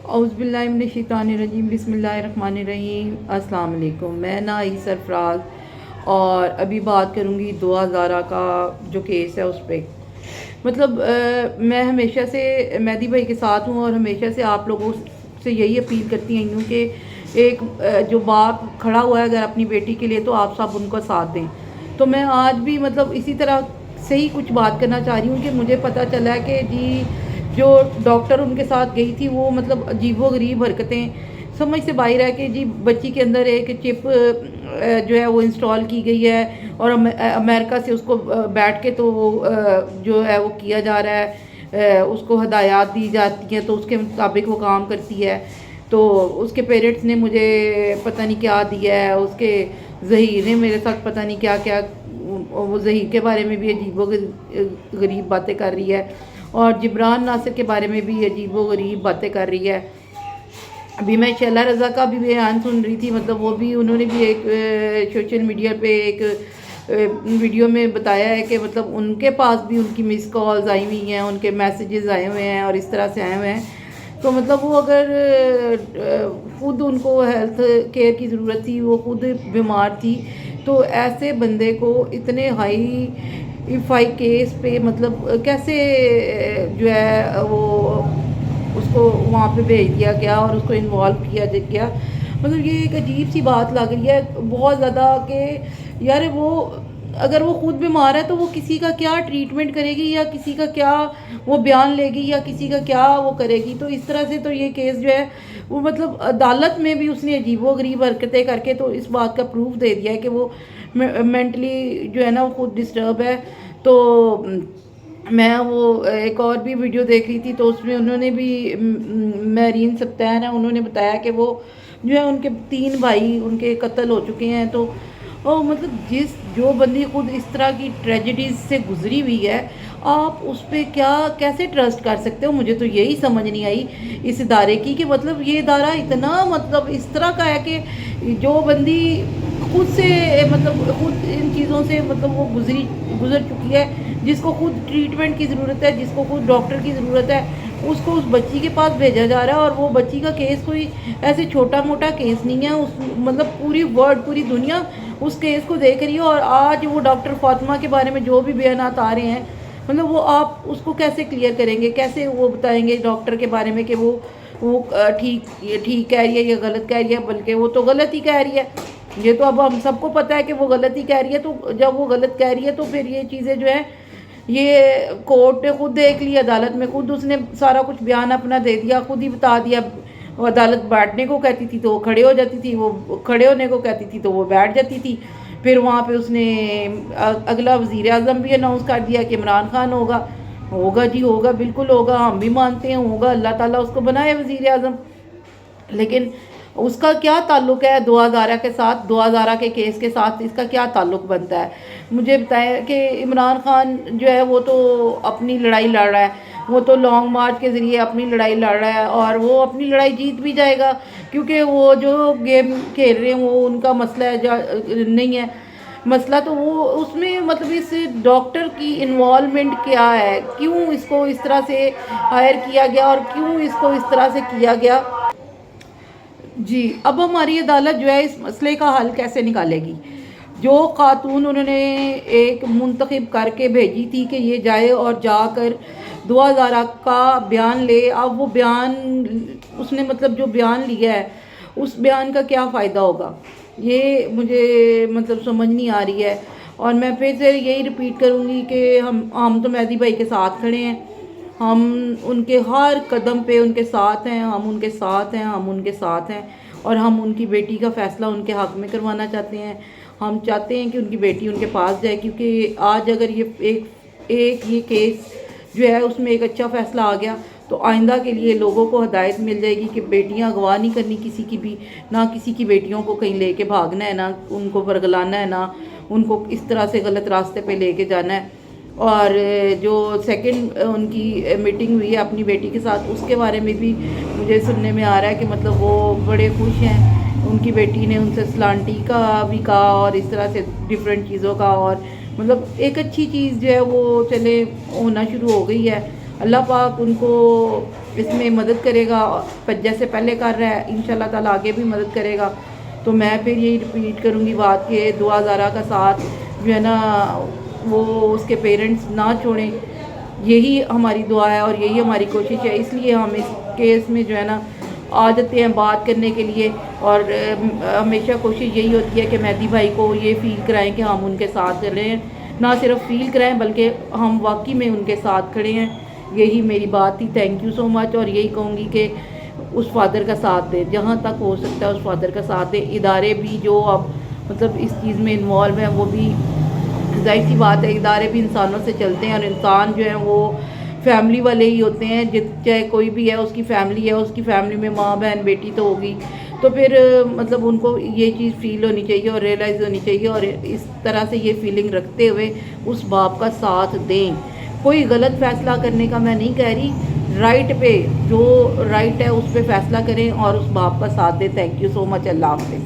औज़ुबिल्लाहि मिनश्शैतानिर्रजीम बिस्मिल्लाहिर्रहमानिर्रहीम। अस्सलाम वालेकुम। मैं नाई सरफराज और अभी बात करूँगी दुआ ज़ारा का जो केस है उस पर। मैं हमेशा से मेहदी भाई के साथ हूँ और हमेशा से आप लोगों से यही अपील करती आई हूँ कि एक जो बाप खड़ा हुआ है अगर अपनी बेटी के लिए तो आप सब उनको साथ दें। तो मैं आज भी इसी तरह से ही कुछ बात करना चाह रही हूँ कि मुझे पता चला है कि जी जो डॉक्टर उनके साथ गई थी वो अजीबो गरीब हरकतें समझ से बाहर है कि जी बच्ची के अंदर एक चिप जो है वो इंस्टॉल की गई है और अमेरिका से उसको बैठ के तो वो जो है वो किया जा रहा है, उसको हदायत दी जाती है तो उसके मुताबिक वो काम करती है। तो उसके पेरेंट्स ने मुझे पता नहीं क्या दिया है, उसके ज़हीर ने मेरे साथ पता नहीं क्या क्या, वो ज़हीर के बारे में भी अजीबो गरीब बातें कर रही है और जिब्रान नासिर के बारे में भी अजीबो गरीब बातें कर रही है। अभी मैं शैला रज़ा का भी बयान सुन रही थी, वो भी उन्होंने भी एक सोशल मीडिया पे एक वीडियो में बताया है कि उनके पास भी उनकी मिस कॉल्स आई हुई हैं, उनके मैसेजेस आए हुए हैं और इस तरह से आए हुए हैं। तो वो अगर ख़ुद उनको हेल्थ केयर की ज़रूरत थी, वो खुद बीमार थी, तो ऐसे बंदे को इतने हाई फाई केस पे कैसे जो है वो उसको वहाँ पे भेज दिया गया और उसको इन्वॉल्व किया गया। ये एक अजीब सी बात लग रही है बहुत ज़्यादा कि यार वो अगर वो खुद बीमार है तो वो किसी का क्या ट्रीटमेंट करेगी या किसी का क्या वो बयान लेगी या किसी का क्या वो करेगी। तो इस तरह से तो ये केस जो है वो अदालत में भी उसने अजीबो गरीब हरकतें करके तो इस बात का प्रूफ दे दिया है कि वो मेंटली जो है ना वो खुद डिस्टर्ब है। तो मैं वो एक और भी वीडियो देख रही थी तो उसमें उन्होंने भी महरीन सत्तान है, उन्होंने बताया कि वो जो है उनके 3 भाई उनके कत्ल हो चुके हैं। तो और जो बंदी खुद इस तरह की ट्रेजेडीज से गुजरी हुई है आप उस पर क्या कैसे ट्रस्ट कर सकते हो। मुझे तो यही समझ नहीं आई इस इदारे की कि ये इदारा इतना इस तरह का है कि जो बंदी खुद से खुद इन चीज़ों से वो गुजर चुकी है, जिसको खुद ट्रीटमेंट की ज़रूरत है, जिसको खुद डॉक्टर की ज़रूरत है, उसको उस बच्ची के पास भेजा जा रहा है। और वो बच्ची का केस कोई ऐसे छोटा मोटा केस नहीं है, उस पूरी दुनिया उस केस को देख रही है। और आज वो डॉक्टर फातिमा के बारे में जो भी बयानात आ रहे हैं वो आप उसको कैसे क्लियर करेंगे, कैसे वो बताएंगे डॉक्टर के बारे में कि वो ठीक कह रही है या गलत कह रही है, बल्कि वो तो गलत ही कह रही है। ये तो अब हम सबको पता है कि वो गलत ही कह रही है। तो जब वो गलत कह रही है तो फिर ये चीज़ें जो है ये कोर्ट ने खुद देख ली, अदालत में खुद उसने सारा कुछ बयान अपना दे दिया, खुद ही बता दिया। वो अदालत बैठने को कहती थी तो वो खड़े हो जाती थी, वो खड़े होने को कहती थी तो वो बैठ जाती थी। फिर वहाँ पे उसने अगला वज़ीर आज़म भी अनाउंस कर दिया कि इमरान खान होगा जी, होगा, बिल्कुल होगा, हम भी मानते हैं होगा, अल्लाह ताला उसको बनाए वज़ीर आज़म। लेकिन उसका क्या ताल्लुक़ है दुआ ज़ारा के साथ, दुआ ज़ारा के केस के साथ इसका क्या ताल्लुक़ बनता है। मुझे बताएं कि इमरान खान जो है वो तो अपनी लड़ाई लड़ रहा है, वो तो लॉन्ग मार्च के ज़रिए अपनी लड़ाई लड़ रहा है और वो अपनी लड़ाई जीत भी जाएगा, क्योंकि वो जो गेम खेल रहे हैं वो उनका मसला है नहीं है। मसला तो वो उसमें इस डॉक्टर की इन्वॉल्वमेंट क्या है, क्यों इसको इस तरह से हायर किया गया और क्यों इसको इस तरह से किया गया। जी, अब हमारी अदालत जो है इस मसले का हल कैसे निकालेगी। जो खातून उन्होंने एक मुंतखब करके भेजी थी कि ये जाए और जाकर दुआ ज़ारा का बयान ले, अब वो बयान उसने जो बयान लिया है उस बयान का क्या फ़ायदा होगा, ये मुझे समझ नहीं आ रही है। और मैं फिर से यही रिपीट करूँगी कि हम तो मेहदी भाई के साथ खड़े हैं, हम उनके हर कदम पे उनके साथ हैं, हम उनके साथ हैं, हम उनके साथ हैं। और हम उनकी बेटी का फ़ैसला उनके हक़ में करवाना चाहते हैं। हम चाहते हैं कि उनकी बेटी उनके पास जाए, क्योंकि आज अगर ये ये केस जो है उसमें एक अच्छा फ़ैसला आ गया तो आइंदा के लिए लोगों को हिदायत मिल जाएगी कि बेटियां अगवा नहीं करनी किसी की भी, ना किसी की बेटियों को कहीं लेके भागना है, ना उनको बरगलाना है, ना उनको इस तरह से गलत रास्ते पे लेके जाना है। और जो सेकंड उनकी मीटिंग हुई है अपनी बेटी के साथ उसके बारे में भी मुझे सुनने में आ रहा है कि वो बड़े खुश हैं, उनकी बेटी ने उनसे सलांटी का भी कहा और इस तरह से डिफरेंट चीज़ों का, और एक अच्छी चीज़ जो है वो चले होना शुरू हो गई है। अल्लाह पाक उनको اس میں مدد کرے گا، جیسے پہلے کر رہا ہے انشاءاللہ تعالیٰ آگے بھی مدد کرے گا۔ تو میں پھر یہی ریپیٹ کروں گی بات کہ دعا زارا کا ساتھ جو ہے نا وہ اس کے پیرنٹس نہ چھوڑیں، یہی ہماری دعا ہے اور یہی ہماری کوشش ہے۔ اس لیے ہم اس کیس میں جو ہے نا آ جاتے ہیں بات کرنے کے لیے، اور ہمیشہ کوشش یہی ہوتی ہے کہ مہدی بھائی کو یہ فیل کرائیں کہ ہم ان کے ساتھ چل رہے ہیں، نہ صرف فیل کرائیں بلکہ ہم واقعی میں ان کے ساتھ کھڑے ہیں۔ یہی میری بات تھی، تھینک یو سو مچ۔ اور یہی کہوں گی کہ اس فادر کا ساتھ دیں، جہاں تک ہو سکتا ہے اس فادر کا ساتھ دیں۔ ادارے بھی جو اب مطلب اس چیز میں انوالو ہیں، وہ بھی ظاہر سی بات ہے ادارے بھی انسانوں سے چلتے ہیں، اور انسان جو ہیں وہ فیملی والے ہی ہوتے ہیں، چاہے کوئی بھی ہے اس کی فیملی ہے، اس کی فیملی میں ماں بہن بیٹی تو ہوگی، تو پھر مطلب ان کو یہ چیز فیل ہونی چاہیے اور ریئلائز ہونی چاہیے، اور اس طرح سے یہ فیلنگ رکھتے ہوئے اس باپ کا ساتھ دیں۔ کوئی غلط فیصلہ کرنے کا میں نہیں کہہ رہی، رائٹ پہ جو رائٹ ہے اس پہ فیصلہ کریں اور اس باپ کا ساتھ دیں۔ تھینک یو سو مچ، اللہ حافظ۔